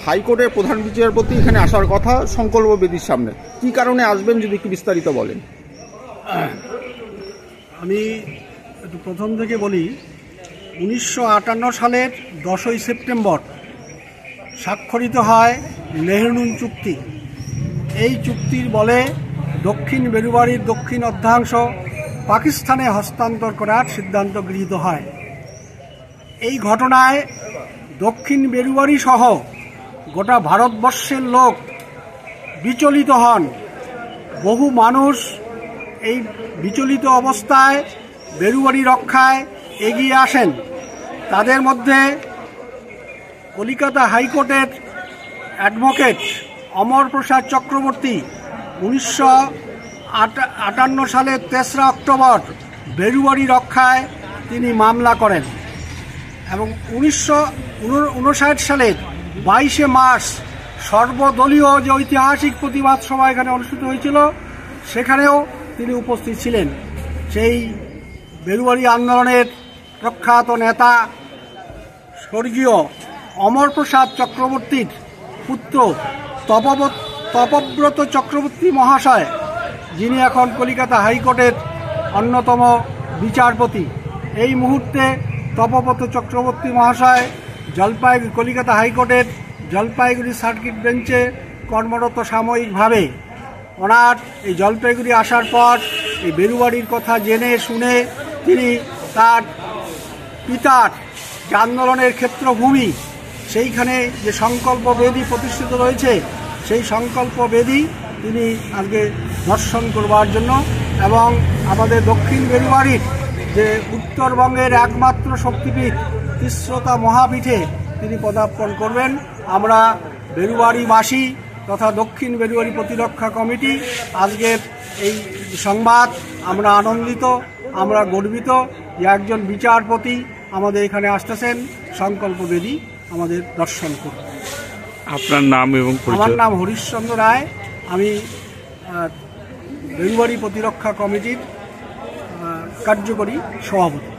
হাইকোর্টের প্রধান বিচারপতি এখানে আসার কথা সংকল্প বেদির সামনে, কি কারণে আসবেন যদি একটু বিস্তারিত বলেন। আমি একটু প্রথম থেকে বলি, 1958 সালের 10ই সেপ্টেম্বর স্বাক্ষরিত হয় লেহনুন চুক্তি। এই চুক্তির বলে দক্ষিণ বেরুবাড়ির দক্ষিণ অর্ধাংশ পাকিস্তানে হস্তান্তর করার সিদ্ধান্ত গৃহীত হয়। এই ঘটনায় দক্ষিণ বেরুবাড়ি সহ গোটা ভারতবর্ষের লোক বিচলিত হন। বহু মানুষ এই বিচলিত অবস্থায় বেরুবাড়ি রক্ষায় এগিয়ে আসেন। তাদের মধ্যে কলিকাতা হাইকোর্টের অ্যাডভোকেট অমর প্রসাদ চক্রবর্তী 1958 সালের 3রা অক্টোবর বেরুবাড়ি রক্ষায় তিনি মামলা করেন এবং 1959 সালের 22শে মার্চ সর্বদলীয় যে ঐতিহাসিক প্রতিবাদ সভা এখানে অনুষ্ঠিত হয়েছিল, সেখানেও তিনি উপস্থিত ছিলেন। সেই বেরুবাড়ি আন্দোলনের প্রখ্যাত নেতা স্বর্গীয় অমর প্রসাদ চক্রবর্তীর পুত্র তপব্রত চক্রবর্তী মহাশয়, যিনি এখন কলিকাতা হাইকোর্টের অন্যতম বিচারপতি, এই মুহূর্তে তপব্রত চক্রবর্তী মহাশয় কলিকাতা হাইকোর্টের জলপাইগুড়ি সার্কিট বেঞ্চে কর্মরত সাময়িকভাবে। ওনার এই জলপাইগুড়ি আসার পর এই বেরুবাড়ির কথা জেনে শুনে তিনি তার পিতার যে আন্দোলনের ক্ষেত্রভূমি, সেইখানে যে সংকল্প বেদি প্রতিষ্ঠিত রয়েছে, সেই সংকল্প বেদি তিনি আজকে দর্শন করবার জন্য এবং আমাদের দক্ষিণ বেরুবাড়ির যে উত্তরবঙ্গের একমাত্র শক্তিপীঠ তিস্রতা মহাপীঠে তিনি পদার্পণ করবেন। আমরা বেরুবাড়িবাসী তথা দক্ষিণ বেরুবাড়ি প্রতিরক্ষা কমিটি আজকের এই সংবাদ আমরা আনন্দিত, আমরা গর্বিত যে একজন বিচারপতি আমাদের এখানে আসতেছেন সংকল্প বেদি আমাদের দর্শন করুন। আপনার নাম এবং পরিচয়? আমার নাম হরিশচন্দ্র রায়, আমি বেরুবাড়ি প্রতিরক্ষা কমিটির কার্যকরী সভাপতি।